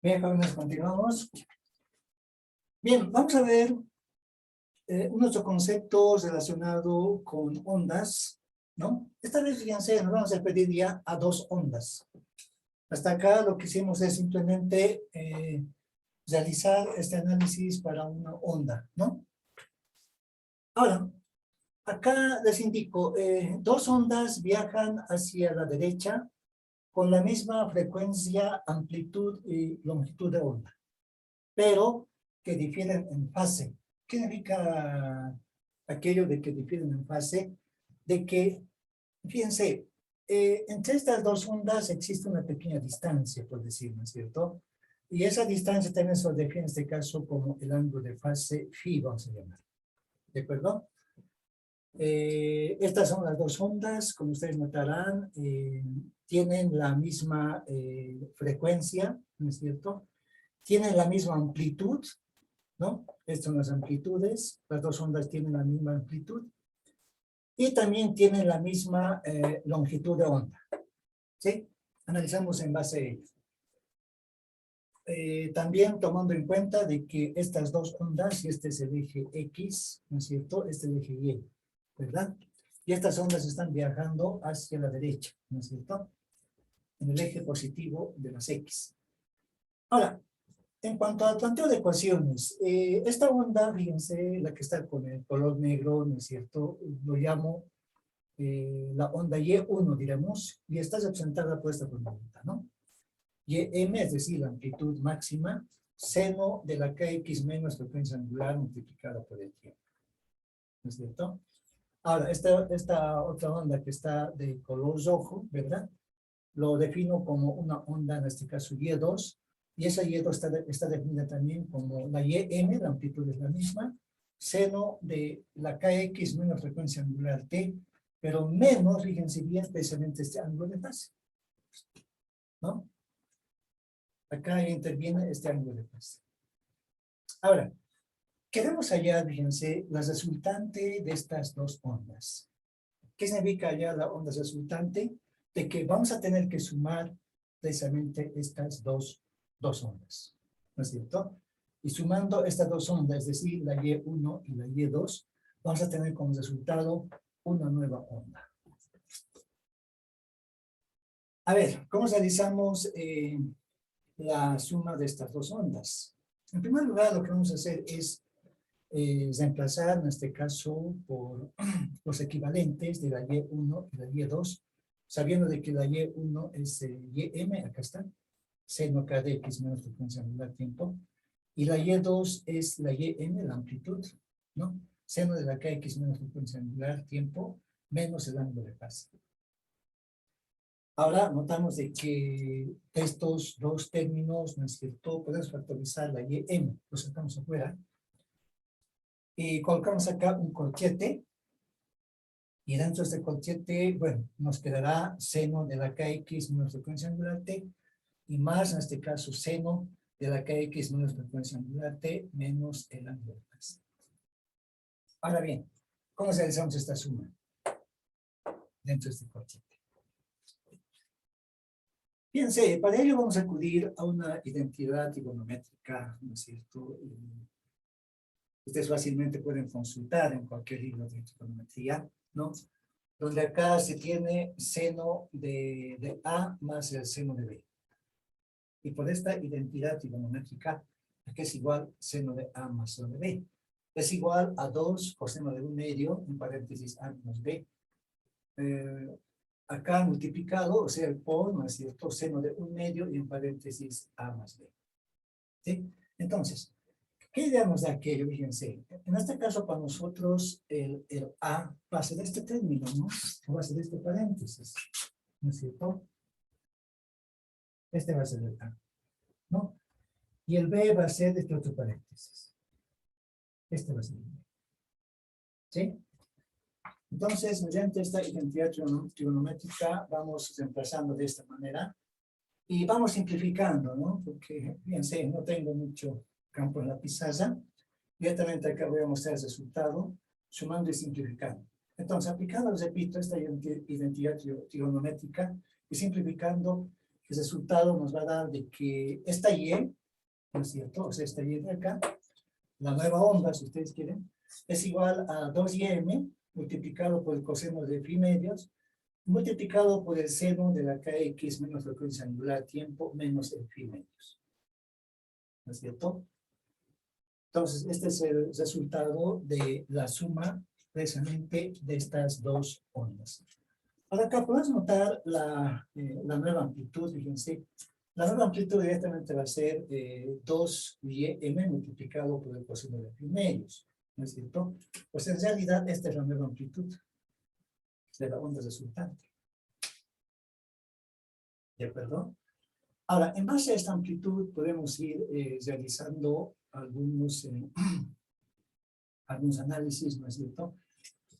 Bien, jóvenes, continuamos. Bien, vamos a ver unos conceptos relacionados con ondas, ¿no? Esta vez, fíjense, nos vamos a referir ya a dos ondas. Hasta acá lo que hicimos es simplemente realizar este análisis para una onda, ¿no? Ahora, acá les indico, dos ondas viajan hacia la derecha con la misma frecuencia, amplitud y longitud de onda, pero que difieren en fase. ¿Qué significa aquello de que difieren en fase? De que, fíjense, entre estas dos ondas existe una pequeña distancia, por decirlo, ¿no es cierto? Y esa distancia también se define en este caso como el ángulo de fase phi, vamos a llamar. ¿De acuerdo? Estas son las dos ondas, como ustedes notarán, tienen la misma frecuencia, ¿no es cierto? Tienen la misma amplitud, ¿no? Estas son las amplitudes, las dos ondas tienen la misma amplitud y también tienen la misma longitud de onda, ¿sí? Analizamos en base a ello. También tomando en cuenta de que estas dos ondas, y este es el eje X, ¿no es cierto? Este es el eje Y, ¿verdad? Y estas ondas están viajando hacia la derecha, ¿no es cierto? En el eje positivo de las X. Ahora, en cuanto al planteo de ecuaciones, esta onda, fíjense, la que está con el color negro, ¿no es cierto? Lo llamo la onda Y1, diremos, y está representada por esta formulita, ¿no? YM, es decir, la amplitud máxima, seno de la KX menos frecuencia angular multiplicada por el tiempo. ¿No es cierto? Ahora, esta otra onda que está de color rojo, ¿verdad? Lo defino como una onda, en este caso Y2, y esa Y2 está definida también como la YM, la amplitud es la misma, seno de la KX menos frecuencia angular T, pero menos, fíjense bien, especialmente este ángulo de fase, ¿no? Acá interviene este ángulo de fase. Ahora, queremos hallar, fíjense, la resultante de estas dos ondas. ¿Qué significa hallar la onda resultante? De que vamos a tener que sumar precisamente estas dos ondas, ¿no es cierto? Y sumando estas dos ondas, es decir, la Y1 y la Y2, vamos a tener como resultado una nueva onda. A ver, ¿cómo realizamos la suma de estas dos ondas? En primer lugar, lo que vamos a hacer es reemplazar, en este caso, por los equivalentes de la Y1 y la Y2, sabiendo de que la Y1 es YM, acá está, seno K de X menos frecuencia angular tiempo, y la Y2 es la YM, la amplitud, ¿no? Seno de la KX menos frecuencia angular tiempo, menos el ángulo de fase. Ahora notamos de que estos dos términos, ¿no es cierto?, podemos factorizar la YM, lo sacamos afuera, y colocamos acá un corchete, y dentro de este corchete, bueno, nos quedará seno de la KX menos frecuencia angular T, y más, en este caso, seno de la KX menos frecuencia angular T, menos el ángulo de fase. Ahora bien, ¿cómo realizamos esta suma dentro de este corchete? Fíjense, para ello vamos a acudir a una identidad trigonométrica, ¿no es cierto? Ustedes fácilmente pueden consultar en cualquier libro de trigonometría, ¿no? Donde acá se tiene seno de A más el seno de B. Y por esta identidad trigonométrica, que es igual seno de A más seno de B, es igual a 2 coseno de 1 medio, en paréntesis A menos B. Acá multiplicado, o sea, el por, ¿no es cierto?, seno de 1 medio y en paréntesis A más B. ¿Sí? Entonces, ¿qué digamos de aquello? Fíjense, en este caso para nosotros el A va a ser este término, ¿no? Va a ser este paréntesis, ¿no es cierto? Este va a ser el A, ¿no? Y el B va a ser este otro paréntesis. Este va a ser el B. ¿Sí? Entonces, mediante esta identidad trigonométrica vamos reemplazando de esta manera y vamos simplificando, ¿no? Porque, fíjense, no tengo mucho campo en la pizarra. Directamente acá voy a mostrar el resultado, sumando y simplificando. Entonces, aplicando, repito, esta identidad trigonométrica y simplificando, el resultado nos va a dar de que esta Y, ¿no es cierto? O sea, esta Y de acá, la nueva onda, si ustedes quieren, es igual a 2YM multiplicado por el coseno de phi medios, multiplicado por el seno de la KX menos frecuencia angular tiempo menos el phi medios. ¿No es cierto? Entonces, este es el resultado de la suma precisamente de estas dos ondas. Ahora acá podemos notar la nueva amplitud, fíjense. La nueva amplitud directamente va a ser 2YM multiplicado por el coseno de phi medios, ¿no es cierto? Pues en realidad esta es la nueva amplitud de la onda resultante. ¿De acuerdo? Ahora, en base a esta amplitud podemos ir realizando algunos análisis, ¿no es cierto?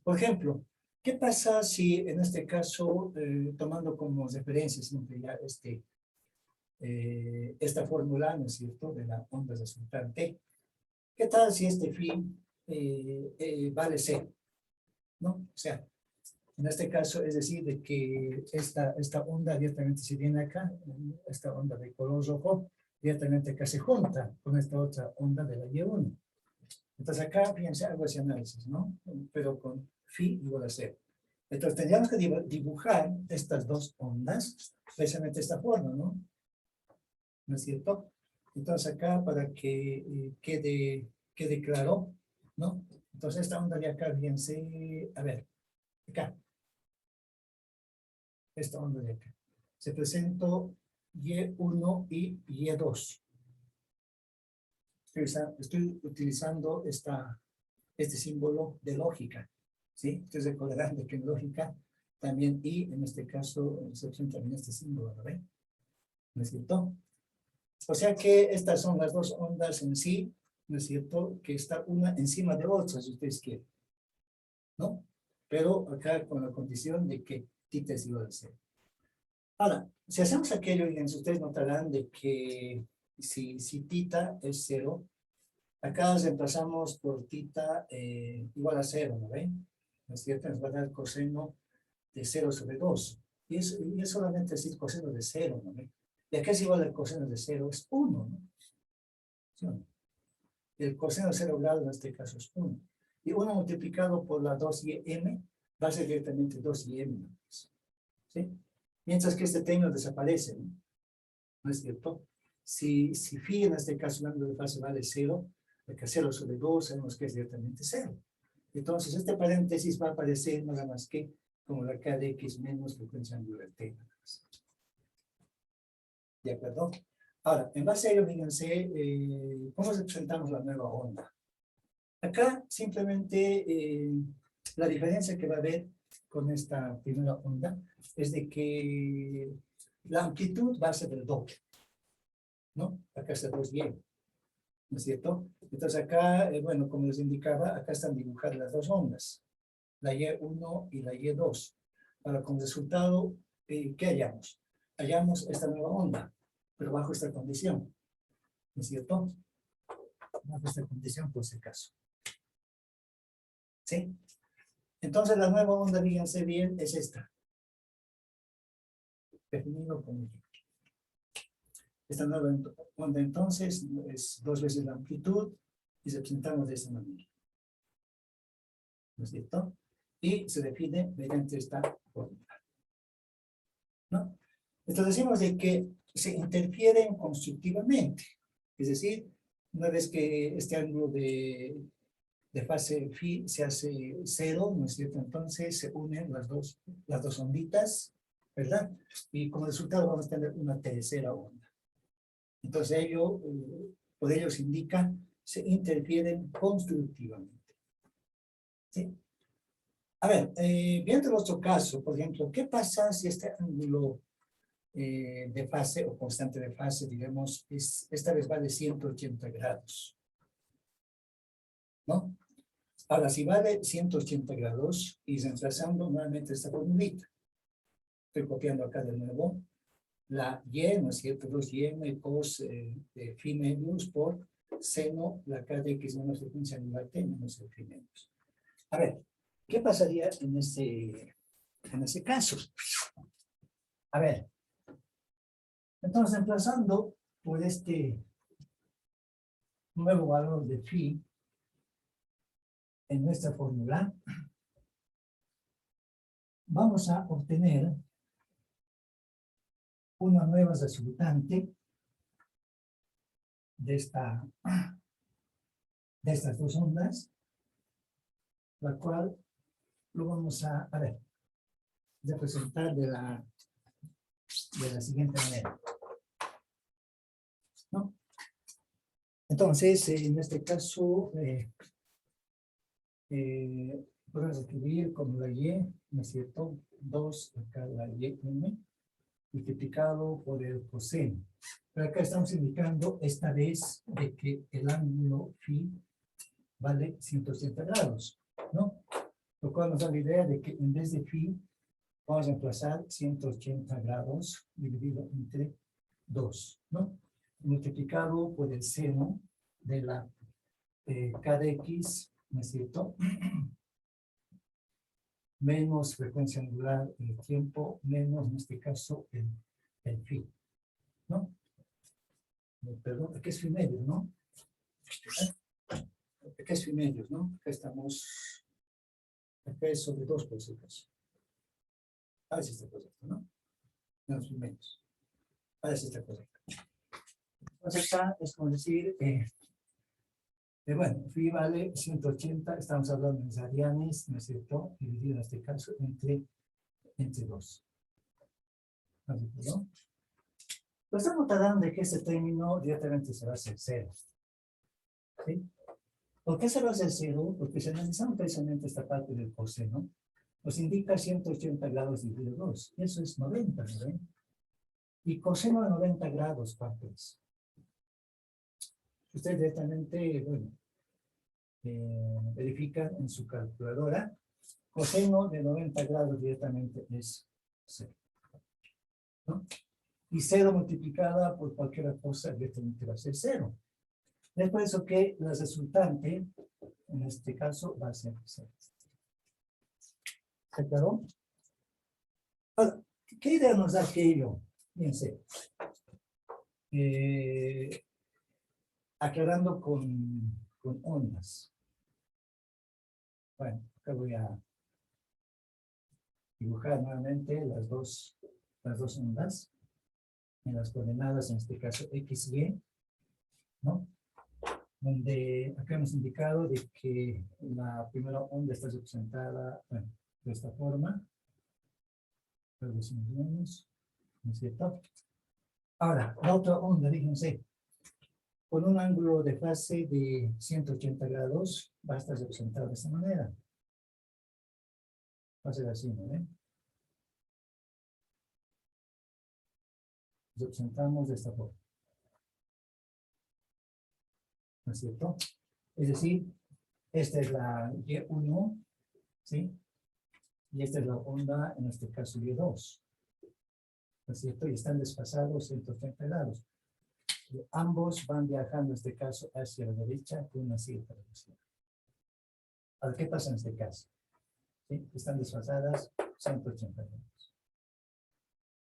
Por ejemplo, ¿qué pasa si en este caso, tomando como referencia siempre ya esta fórmula, ¿no es cierto?, de la onda resultante? ¿Qué tal si este phi vale 0? ¿No? O sea, en este caso, es decir, de que esta onda directamente se viene acá, esta onda de color rojo, directamente acá se junta con esta otra onda de la Y1. Entonces acá, fíjense, hago ese análisis, ¿no? Pero con phi igual a 0. Entonces tendríamos que dibujar estas dos ondas, precisamente de esta forma, ¿no? ¿No es cierto? Entonces acá, para que quede claro, ¿no? Entonces esta onda de acá, fíjense, a ver, acá. Esta onda de acá. Se presentó Y1 y Y2. Estoy utilizando este símbolo de lógica, ¿sí? Ustedes recordarán de que en lógica también Y, en este caso, se presenta también este símbolo, ¿no ven? ¿No es cierto? O sea que estas son las dos ondas en sí, ¿no es cierto? Que está una encima de otra, si ustedes quieren, ¿no? Pero acá con la condición de que θ es igual a 0. Ahora, si hacemos aquello, fíjense, ustedes notarán de que si θ es 0, acá reemplazamos por θ igual a 0, ¿no ven? ¿No es cierto? Nos va a dar coseno de 0 sobre 2. Y es solamente decir coseno de 0, ¿no ven? Y acá es igual al coseno de 0, es 1, ¿no? ¿Sí o no? El coseno de 0 grados en este caso es 1. Y 1 multiplicado por la 2YM va a ser directamente 2YM. ¿Sí? Mientras que este término desaparece, ¿no? ¿No es cierto? Si phi en este caso el ángulo de fase vale 0, acá 0 sobre 2 sabemos que es directamente 0. Entonces este paréntesis va a aparecer nada más que como la K de X menos frecuencia angular T. ¿De acuerdo? Ahora, en base a ello, fíjense, ¿cómo representamos la nueva onda? Acá simplemente la diferencia que va a haber con esta primera onda es de que la amplitud va a ser del doble, ¿no? Acá está 2Y, ¿no es cierto? Entonces acá, bueno, como les indicaba, acá están dibujadas las dos ondas, la Y1 y la Y2. Ahora, como resultado, ¿qué hallamos? Hallamos esta nueva onda, pero bajo esta condición, ¿no es cierto? Bajo esta condición, por si acaso. ¿Sí? Entonces, la nueva onda, fíjense bien, es esta. Definido como Y. Esta nueva onda, entonces, es 2 veces la amplitud y representamos de esta manera. ¿No es cierto? Y se define mediante esta fórmula. ¿No? Entonces decimos de que se interfieren constructivamente. Es decir, una vez que este ángulo de fase phi se hace 0, ¿no es cierto? Entonces se unen las dos onditas, ¿verdad? Y como resultado vamos a tener una tercera onda. Entonces por ello se indica, se interfieren constructivamente. ¿Sí? A ver, viendo nuestro caso, por ejemplo, ¿qué pasa si este ángulo de fase o constante de fase, digamos, esta vez vale 180 grados? ¿No? Ahora, si vale 180 grados y reemplazando nuevamente esta formulita, estoy copiando acá de nuevo, la Y, ¿no es cierto? 2Y cos de phi medios por seno, la K de X menos frecuencia angular T menos el phi medios. A ver, ¿qué pasaría en ese caso? A ver, Entonces, reemplazando por este nuevo valor de phi en nuestra fórmula, vamos a obtener una nueva resultante de estas dos ondas, la cual lo vamos a representar de la siguiente manera, ¿no? Entonces, en este caso, podemos escribir como la y, ¿no es cierto? 2 acá la y m, multiplicado por el coseno. Pero acá estamos indicando esta vez de que el ángulo phi vale 180 grados, ¿no? Lo cual nos da la idea de que en vez de phi vamos a emplazar 180 grados dividido entre 2, ¿no? Multiplicado por el seno de la k de x, ¿no es cierto? Menos frecuencia angular en el tiempo, menos en este caso el phi, ¿no? Perdón, aquí es phi medio, ¿no? Aquí es phi medio, ¿no? Acá estamos, acá es sobre 2 por si acaso. A ver si está correcto, ¿no? Menos phi medios. A ver si está correcto. Entonces acá es como decir, bueno, phi vale 180, estamos hablando de radianes, ¿no es cierto? Dividido en este caso entre 2. ¿No? Pero estamos tratando de que este término directamente se va a hacer 0. ¿Sí? ¿Por qué se va a hacer 0? Porque si analizamos precisamente esta parte del coseno, nos indica 180 grados dividido 2. Eso es 90, ¿no? Y coseno de 90 grados, ¿cuánto es? Usted directamente, bueno, verifican en su calculadora, coseno de 90 grados directamente es 0, ¿no? Y 0 multiplicada por cualquier cosa directamente va a ser 0. Es por eso que la resultante, en este caso, va a ser 0. ¿Se aclaró? Ahora, ¿qué idea nos da aquello? Fíjense. Aclarando con ondas. Bueno, acá voy a dibujar nuevamente las dos ondas en las coordenadas, en este caso x y y, ¿no? Donde acá hemos indicado de que la primera onda está representada, bueno, de esta forma, ¿no es cierto? Ahora, la otra onda, fíjense, con un ángulo de fase de 180 grados, va a estar representada de esta manera. Va a ser así, ¿no? Representamos de esta forma. ¿No es cierto? Es decir, esta es la Y1, ¿sí? Y esta es la onda, en este caso Y2. ¿No es cierto? Y están desfasados 180 grados. Ambos van viajando, en este caso, hacia la derecha con una cierta velocidad. Ahora, ¿qué pasa en este caso? ¿Sí? Están desfasadas 180 grados.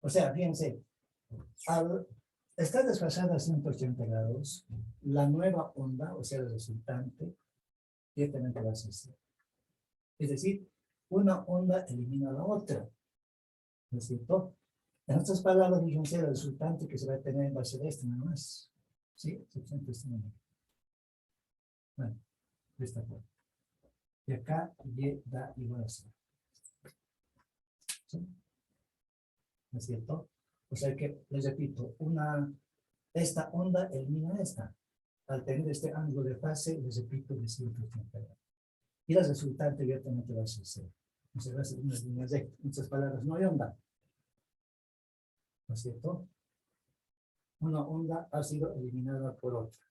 O sea, fíjense, al estar desfasada 180 grados, la nueva onda, o sea, el resultante, directamente va a ser 0. Es decir, una onda elimina a la otra. ¿No es cierto? En otras palabras, fíjense, el resultante que se va a tener va a ser este nada más. ¿Sí? Se presenta este número. Bueno, de esta forma. Y acá y da igual a 0. ¿Sí? ¿No es cierto? O sea que, les repito, esta onda elimina esta. Al tener este ángulo de fase, les repito, de 180 grados. Y la resultante directamente va a ser 0. O sea, va a ser una línea recta. En otras palabras, no hay onda. ¿No es cierto? Una onda ha sido eliminada por otra,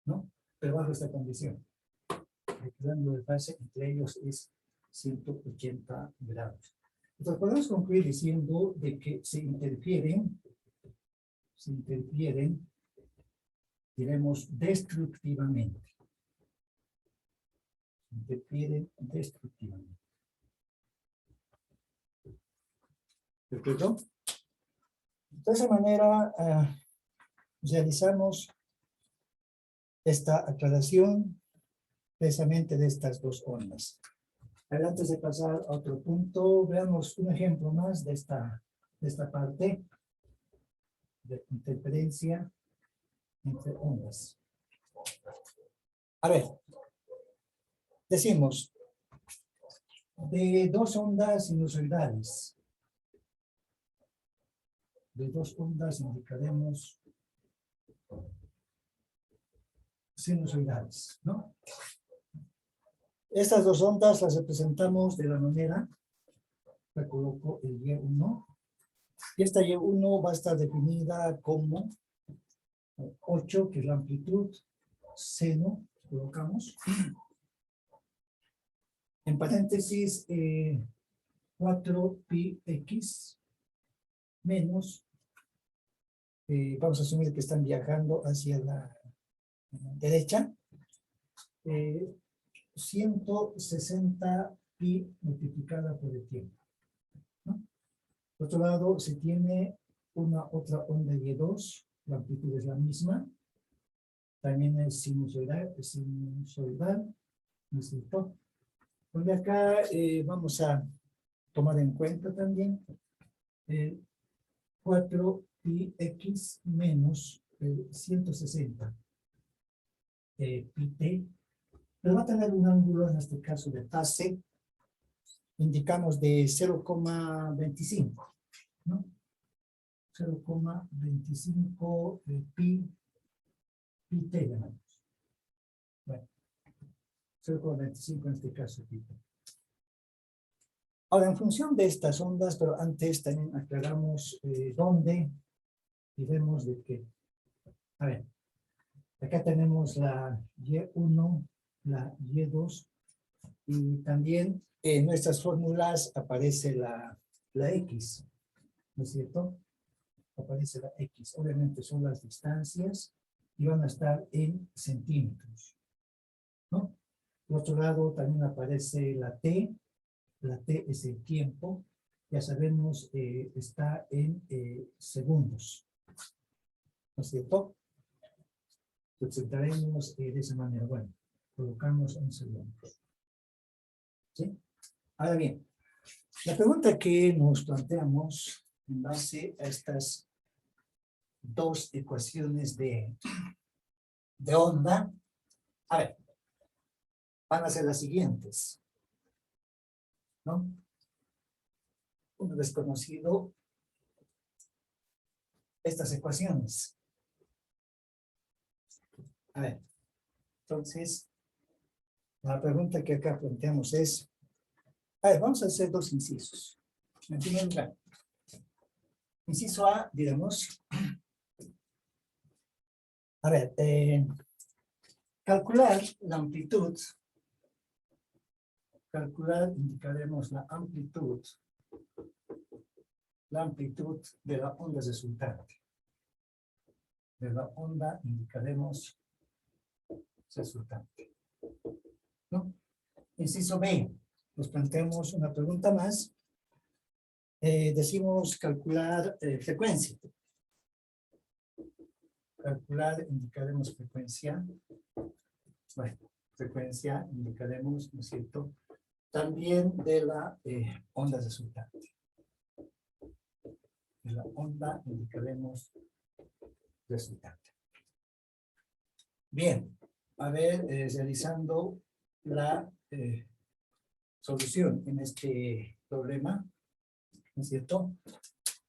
¿no? Pero bajo esta condición. El ángulo de fase entre ellos es 180 grados. Entonces podemos concluir diciendo de que se interfieren, diremos, destructivamente. Interfieren destructivamente. ¿De acuerdo? De esa manera, realizamos esta aclaración precisamente de estas dos ondas. Ahora, antes de pasar a otro punto, veamos un ejemplo más de esta parte de interferencia entre ondas. A ver, decimos, de dos ondas sinusoidales, indicaremos sinusoidales, ¿no? Estas dos ondas las representamos de la manera, me coloco el Y1, y esta Y1 va a estar definida como 8, que es la amplitud, seno, colocamos, en paréntesis, 4πx menos, vamos a asumir que están viajando hacia la derecha, 160 pi multiplicada por el tiempo, ¿no? Por otro lado, se tiene una otra onda Y2, la amplitud es la misma, también es sinusoidal, ¿no es cierto? Donde acá vamos a tomar en cuenta también 4πx menos 160 pi-t, pero va a tener un ángulo, en este caso de fase, indicamos de 0,25, ¿no? 0,25 pi-t, llamamos. Bueno, 0,25 en este caso, pi-t. Ahora, en función de estas ondas, pero antes también aclaramos dónde, y vemos de que, a ver, acá tenemos la Y1, la Y2, y también en nuestras fórmulas aparece la X, ¿no es cierto? Aparece la X, obviamente son las distancias y van a estar en centímetros, ¿no? Por otro lado también aparece la T es el tiempo, ya sabemos, está en segundos, ¿no es cierto? Representaremos de esa manera, bueno, colocamos en segundos. ¿Sí? Ahora bien, la pregunta que nos planteamos en base a estas dos ecuaciones de onda, a ver, van a ser las siguientes, ¿no? Uno desconocido, estas ecuaciones. A ver, entonces, la pregunta que acá planteamos es, a ver, vamos a hacer dos incisos. En primer lugar, inciso A, diremos, a ver, calcular la amplitud, indicaremos la amplitud de la onda resultante. De la onda indicaremos resultante, ¿no? Inciso B, nos planteamos una pregunta más. Decimos calcular frecuencia. Calcular, indicaremos frecuencia. Bueno, frecuencia indicaremos, ¿no es cierto? También de la onda resultante. De la onda indicaremos resultante. Bien, a ver, realizando la solución en este problema, ¿no es cierto?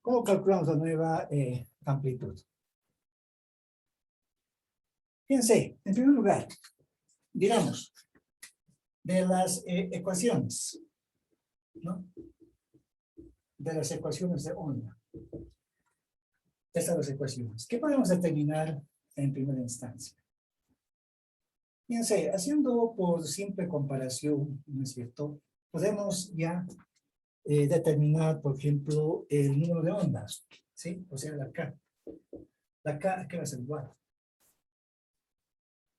¿Cómo calculamos la nueva amplitud? Fíjense, en primer lugar, digamos, de las ecuaciones, ¿no? De las ecuaciones de onda. Estas dos ecuaciones. ¿Qué podemos determinar en primera instancia? Fíjense, haciendo por simple comparación, ¿no es cierto? Podemos ya determinar, por ejemplo, el número de ondas, ¿sí? O sea, la K. La K, ¿a qué va a ser igual?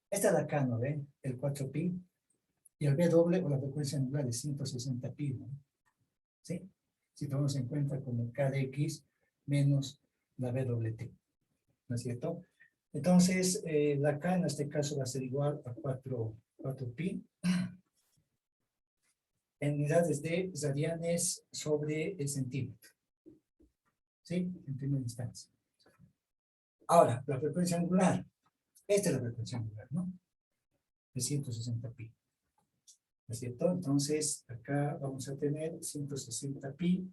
Esta es la K, ¿no ven? El 4pi. Y el B doble, o la frecuencia angular, es 160 pi, ¿no? ¿Sí? Si tomamos en cuenta como K de X menos la B doble T, ¿no es cierto? Entonces, la K en este caso va a ser igual a 4pi en unidades de radianes sobre el centímetro. ¿Sí? En primera instancia. Ahora, la frecuencia angular. Esta es la frecuencia angular, ¿no? De 160pi. ¿No es cierto? Entonces, acá vamos a tener 160pi,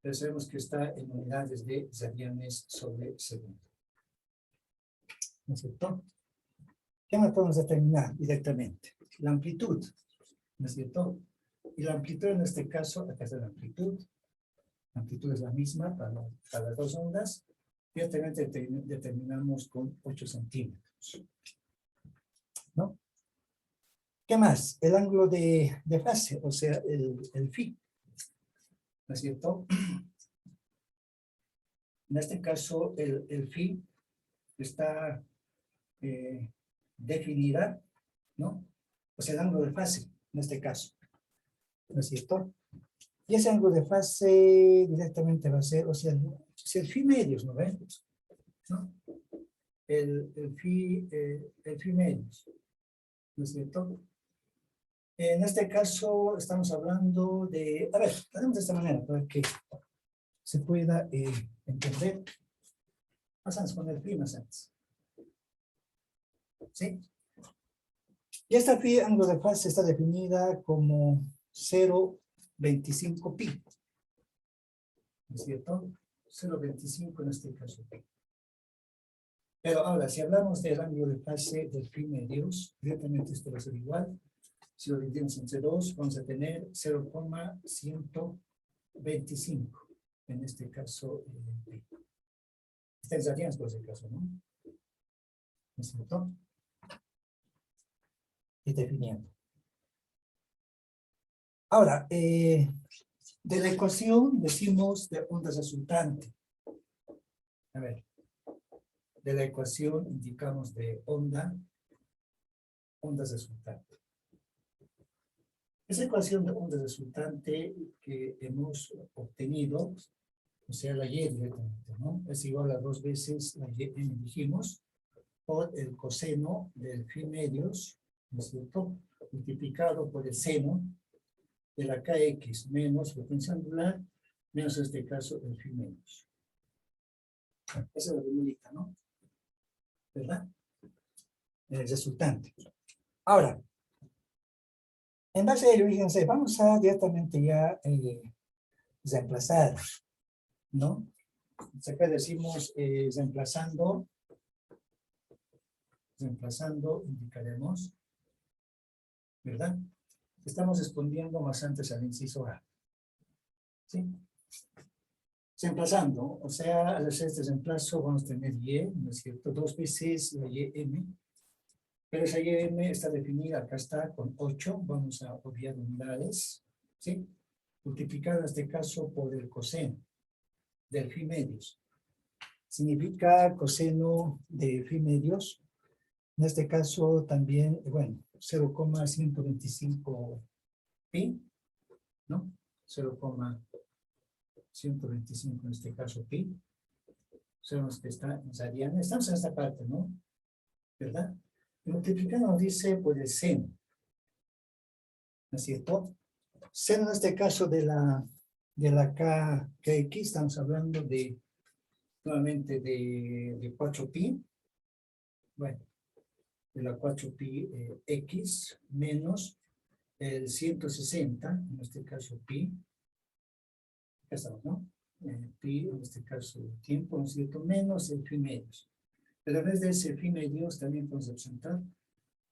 pero sabemos que está en unidades de radianes sobre segundo. ¿No es cierto? ¿Qué más podemos determinar directamente? La amplitud, ¿no es cierto? Y la amplitud en este caso, acá está la amplitud es la misma para las dos ondas, directamente determinamos con 8 centímetros. ¿No? ¿Qué más? El ángulo de fase, o sea, el phi, ¿no es cierto? En este caso, el phi está definida, ¿no? O sea, el ángulo de fase, en este caso, ¿no es cierto? Y ese ángulo de fase directamente va a ser, o sea, el phi medios, ¿no ven? ¿No? El phi medios, ¿no es cierto? En este caso estamos hablando de, a ver, hacemos de esta manera para que se pueda entender. Pasamos con el phi más antes. ¿Sí? Y esta phi ángulo de fase está definida como 0.25pi. ¿No es cierto? 0.25 en este caso pi. Pero ahora, si hablamos del ángulo de fase del phi medios, directamente esto va a ser igual. Si lo dividimos entre 2, vamos a tener 0.125. En este caso, pi. Está en radianes por ese caso, ¿no? ¿No es cierto? Y definiendo. Ahora, de la ecuación decimos de onda resultante. A ver, de la ecuación indicamos de onda resultante. Esa ecuación de onda resultante que hemos obtenido, o sea, la y directamente, ¿no? Es igual a 2 veces la y, dijimos, por el coseno del phi medios, ¿no es cierto? Multiplicado por el seno de la kx menos frecuencia angular, menos en este caso el phi medios. Esa es la formulita, ¿no? ¿Verdad? El resultante. Ahora, en base a ello, fíjense, vamos a directamente ya reemplazar, ¿no? Acá decimos reemplazando, indicaremos, ¿verdad? Estamos respondiendo más antes al inciso A. ¿Sí? Reemplazando, o sea, al hacer este reemplazo vamos a tener y, ¿no es cierto? 2 veces la ym, pero esa ym está definida, acá está, con 8, vamos a obviar unidades, ¿sí? Multiplicado en este caso por el coseno del phi medios. Significa coseno de phi medios, en este caso también, bueno, 0,125 pi, ¿no? 0,125 en este caso pi. Sabemos que está en radianes. Estamos en esta parte, ¿no? ¿Verdad? Y multiplicando nos dice por el seno. ¿No es cierto? Seno en este caso de la kx, estamos hablando de, nuevamente, de 4pi. Bueno, de la 4pi x menos el 160, en este caso pi. Acá estamos, ¿no? Pi, en este caso tiempo, ¿no es cierto? Menos el phi medios. Pero a vez de ese phi medios también podemos representar.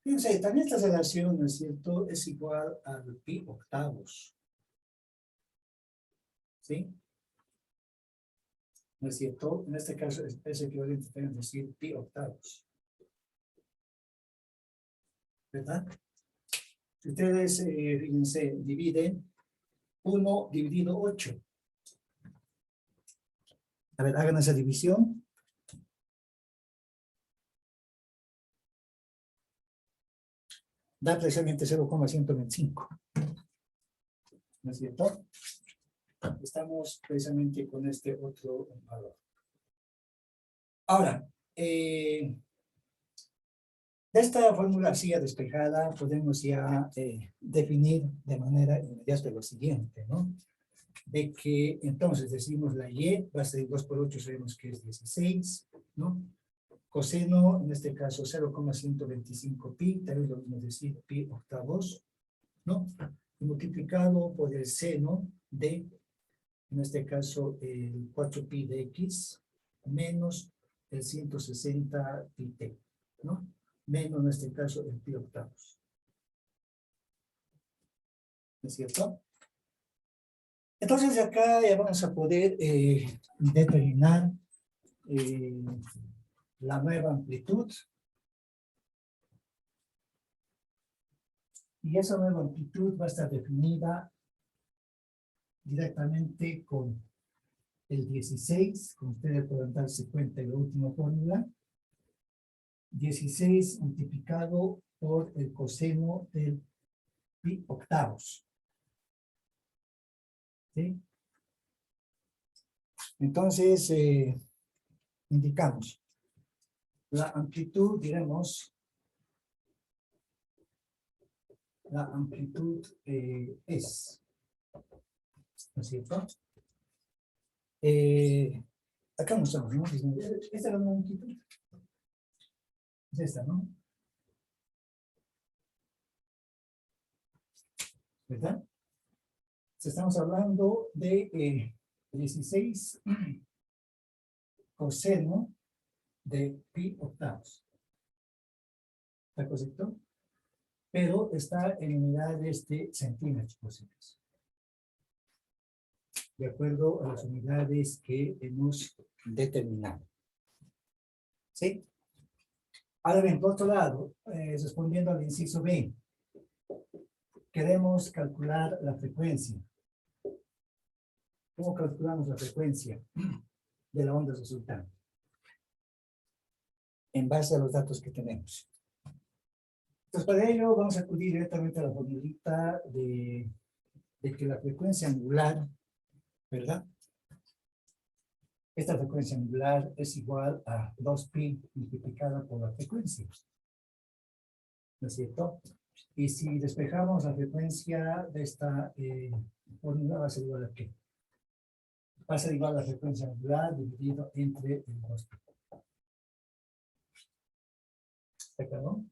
Fíjense, también esta relación, ¿no es cierto? Es igual al pi octavos. ¿Sí? ¿No es cierto? En este caso es equivalente a decir pi octavos. ¿Verdad? Si ustedes, fíjense, dividen 1 dividido 8. A ver, hagan esa división. Da precisamente 0,125. ¿No es cierto? Estamos precisamente con este otro valor. Ahora, de esta fórmula así ya despejada, podemos ya definir de manera inmediata lo siguiente, ¿no? De que entonces decimos la y, base de 2 por 8 sabemos que es 16, ¿no? Coseno, en este caso 0,125 pi, también lo mismo decir pi octavos, ¿no? Y multiplicado por el seno de, en este caso, el 4 pi de x, menos el 160 pi t, ¿no? Menos en este caso el pi octavos. ¿No es cierto? Entonces de acá ya vamos a poder determinar la nueva amplitud. Y esa nueva amplitud va a estar definida directamente con el 16, como ustedes pueden darse cuenta en la última fórmula. 16 multiplicado por el coseno del pi octavos. ¿Sí? Entonces, indicamos la amplitud, diremos, la amplitud es, ¿no es cierto? Acá no estamos, ¿no? Esta es la amplitud. Es esta, ¿no? ¿Verdad? Estamos hablando de 16 coseno de pi octavos. ¿Está correcto? Pero está en unidades de centímetros posibles. De acuerdo a las unidades que hemos determinado. ¿Sí? Ahora bien, por otro lado, respondiendo al inciso B, queremos calcular la frecuencia. ¿Cómo calculamos la frecuencia de la onda resultante? En base a los datos que tenemos. Entonces, para ello vamos a acudir directamente a la formulita de que la frecuencia angular, ¿verdad? Esta frecuencia angular es igual a 2pi multiplicada por la frecuencia. ¿No es cierto? Y si despejamos la frecuencia de esta fórmula, va a ser igual a ¿qué? Va a ser igual a la frecuencia angular dividido entre el 2pi. ¿Está claro?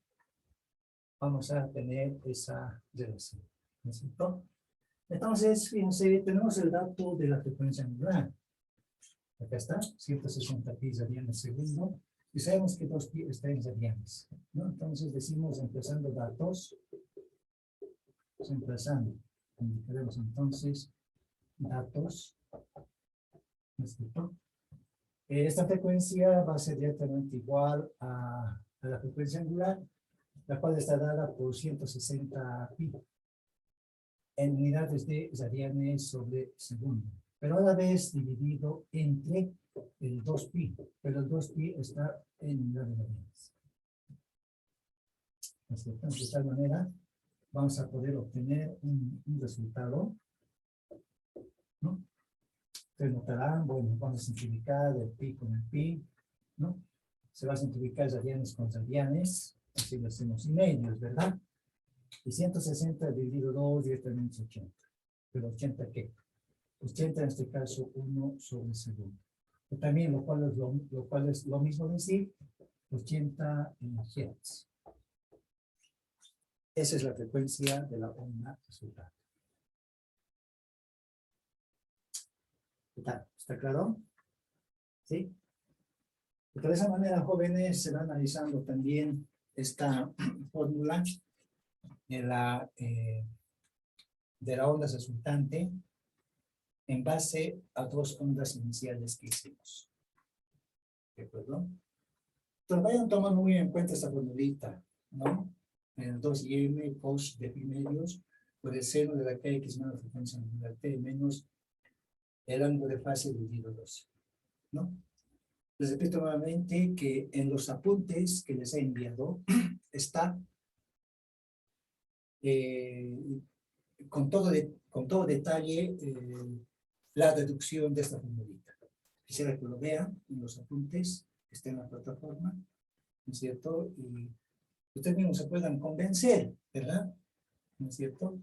Vamos a tener esa relación. ¿No es cierto? Entonces, fíjense, tenemos el dato de la frecuencia angular. Acá está, 160 pi radianes segundo. Y sabemos que 2pi está en radianes, ¿no? Entonces decimos, empezando datos, empezando, indicaremos entonces datos, ¿no es cierto? Esta frecuencia va a ser directamente igual a la frecuencia angular, la cual está dada por 160 pi en unidades de radianes sobre segundo, pero a la vez dividido entre el 2pi, pero el 2pi está en unidades de radianes. Entonces, de tal manera, vamos a poder obtener un resultado, ¿no? Ustedes notarán, bueno, vamos a simplificar el pi con el pi, ¿no? Se va a simplificar radianes con radianes, así lo hacemos y medios, ¿verdad? Y 160 dividido 2 directamente es 80. ¿Pero 80 qué? 80 en este caso 1 sobre segundo. Y también lo cual es lo mismo decir 80 en Hz. Esa es la frecuencia de la onda resultante. ¿Qué tal? ¿Está claro? ¿Sí? Y de esa manera, jóvenes, se va analizando también esta fórmula de la onda resultante en base a dos ondas iniciales que hicimos. ¿De acuerdo? Entonces vayan tomando muy en cuenta esta formulita, ¿no? En el 2m cos de pi medios por el seno de la kx menos la frecuencia angular t menos el ángulo de fase dividido 12, ¿no? Les repito nuevamente que en los apuntes que les he enviado está con todo detalle la deducción de esta formulita. Quisiera que lo vean en los apuntes esté en la plataforma, ¿no es cierto? Y ustedes mismos se puedan convencer, ¿verdad? ¿No es cierto?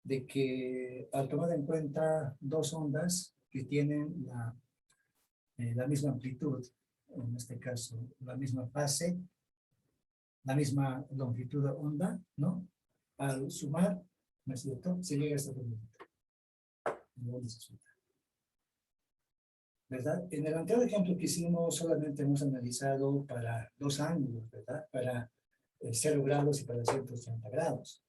De que al tomar en cuenta dos ondas que tienen la misma amplitud, en este caso la misma fase, la misma longitud de onda, ¿no? Al sumar, ¿no es cierto? Se llega a esta fórmula. ¿Verdad? En el anterior ejemplo que hicimos solamente hemos analizado para dos ángulos, ¿verdad? Para 0 grados y para 180 grados.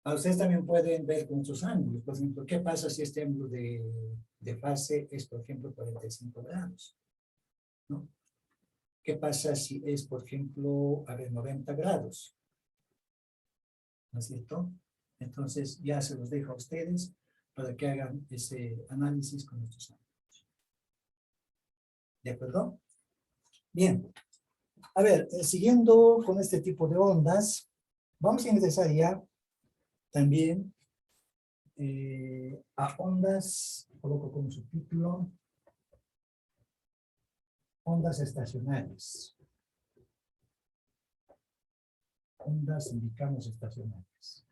Ahora ustedes también pueden ver con sus ángulos. Por ejemplo, ¿qué pasa si este ángulo de fase es, por ejemplo, 45 grados? ¿No? ¿Qué pasa si es, por ejemplo, a ver, 90 grados? ¿No es cierto? Entonces, ya se los dejo a ustedes para que hagan ese análisis con estos ángulos. ¿De acuerdo? Bien. A ver, siguiendo con este tipo de ondas, vamos a ingresar ya también a ondas, coloco como subtítulo, ondas estacionarias. Ondas, indicamos estacionarias.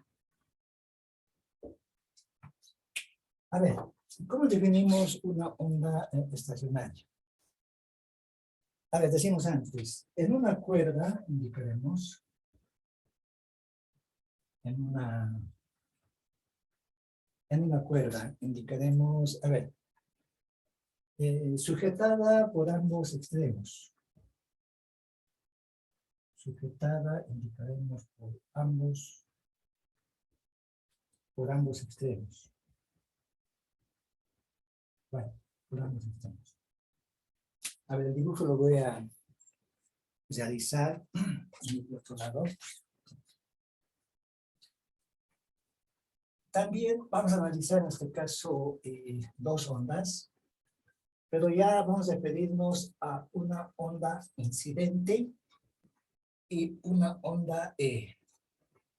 A ver, ¿cómo definimos una onda estacionaria? A ver, decimos antes, en una cuerda indicaremos, en una cuerda indicaremos, a ver, sujetada por ambos extremos. Sujetada indicaremos por ambos extremos. Bueno, por ambos extremos. A ver, el dibujo lo voy a realizar en el otro lado. También vamos a analizar en este caso dos ondas, pero ya vamos a referirnos a una onda incidente y una onda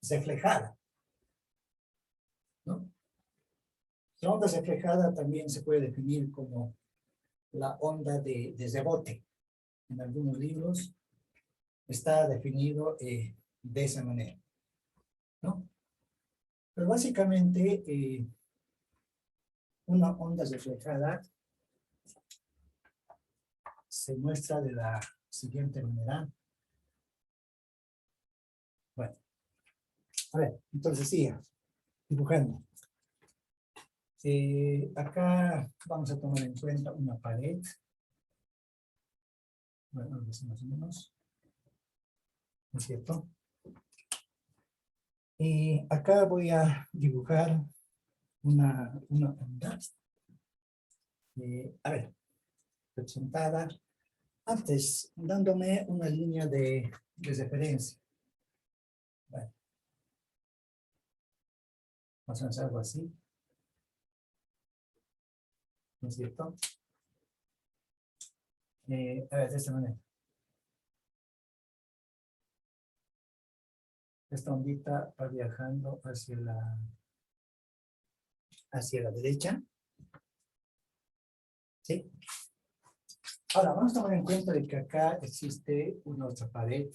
reflejada, ¿no? La onda reflejada también se puede definir como la onda de rebote. En algunos libros está definido de esa manera, ¿no? Pero básicamente una onda reflejada se muestra de la siguiente manera. Bueno, a ver, entonces siga dibujando. Acá vamos a tomar en cuenta una pared. Bueno, algo así más o menos. ¿No es cierto? Y acá voy a dibujar una onda. A ver, representada antes, dándome una línea de referencia. Bueno, más o menos algo así. ¿No es cierto? A ver, de esta manera. Esta ondita va viajando hacia la derecha. ¿Sí? Ahora, vamos a tomar en cuenta de que acá existe una otra pared.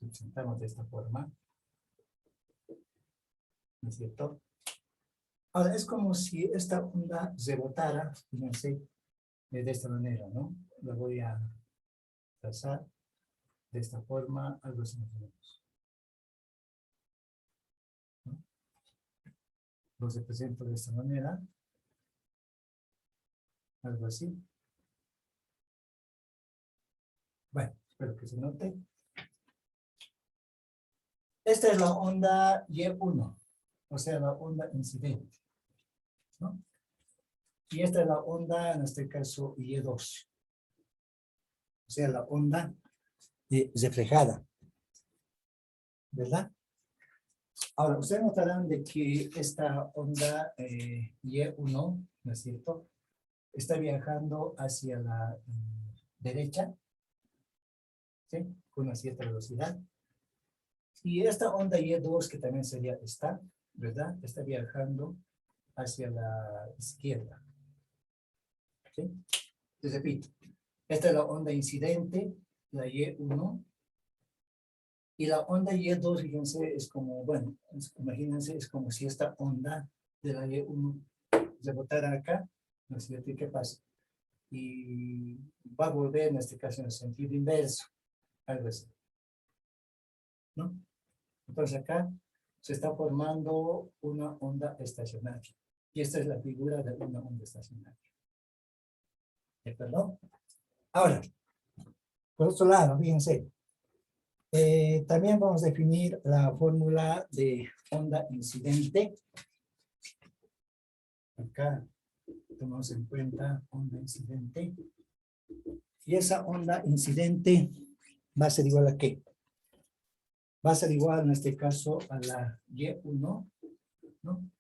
Representamos de esta forma. ¿No es cierto? Ahora, es como si esta onda rebotara, fíjense, de esta manera, ¿no? La voy a trazar de esta forma, algo así más o menos. ¿No? Lo represento de esta manera. Algo así. Bueno, espero que se note. Esta es la onda Y1, o sea, la onda incidente, ¿no? Y esta es la onda, en este caso, Y2, o sea, la onda reflejada, ¿verdad? Ahora, ustedes notarán de que esta onda Y1, ¿no es cierto?, está viajando hacia la derecha, ¿sí?, con una cierta velocidad. Y esta onda Y2, que también sería esta, ¿verdad?, está viajando hacia la izquierda. ¿Sí? Les repito, Esta es la onda incidente, la Y1. Y la onda Y2, fíjense, es como, bueno, imagínense, es como si esta onda de la Y1 rebotara acá, ¿no es cierto? ¿Y qué pasa? Y va a volver, en este caso, en el sentido inverso, algo así, ¿no? Entonces acá se está formando una onda estacionaria. Y esta es la figura de una onda estacionaria. ¿De acuerdo? Ahora, por otro lado, fíjense, también vamos a definir la fórmula de onda incidente. Acá tomamos en cuenta onda incidente. Y esa onda incidente va a ser igual a ¿qué? Va a ser igual en este caso a la Y1, ¿no?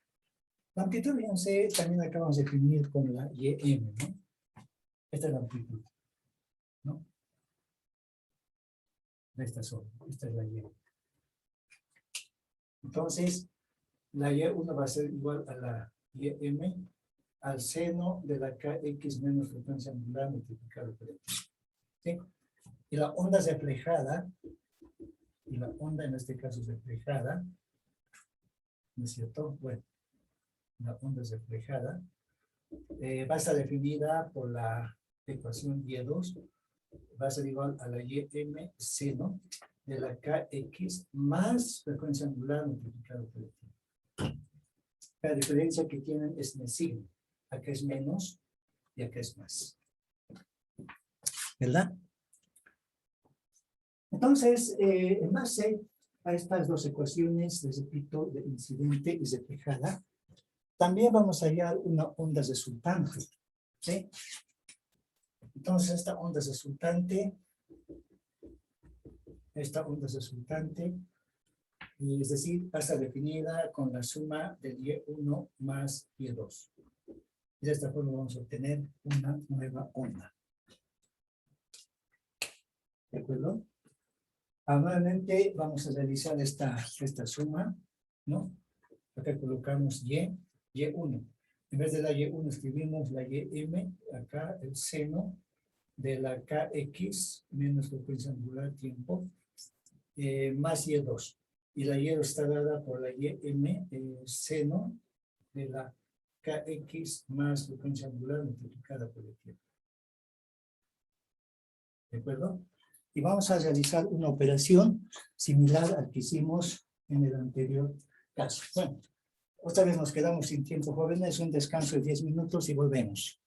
La amplitud, fíjense, también acá vamos a definir con la YM, ¿no? Esta es la amplitud, ¿no? Esta es la Y. Entonces, la Y1 va a ser igual a la YM al seno de la KX menos frecuencia angular multiplicado por X. ¿Sí? Y la onda reflejada, y la onda en este caso es reflejada, ¿no es cierto? Bueno, la onda es reflejada, va a estar definida por la ecuación Y2, va a ser igual a la YM seno de la KX más frecuencia angular multiplicado por X. La diferencia que tienen es en el signo. Acá es menos y acá es más. ¿Verdad? Entonces, en base a estas dos ecuaciones, les repito, de incidente y reflejada, también vamos a hallar una onda resultante. ¿Sí? Entonces, esta onda resultante, es decir, va a estar definida con la suma del Y1 más Y2. Y de esta forma vamos a obtener una nueva onda. ¿De acuerdo? Nuevamente vamos a realizar esta suma, ¿no? Acá colocamos Y1. En vez de la Y1 escribimos la YM, acá el seno de la KX menos frecuencia angular tiempo, más Y2. Y la Y2 está dada por la YM, seno de la KX más frecuencia angular multiplicada por el tiempo. ¿De acuerdo? Y vamos a realizar una operación similar al que hicimos en el anterior caso. Bueno, otra vez nos quedamos sin tiempo, jóvenes, un descanso de 10 minutos y volvemos.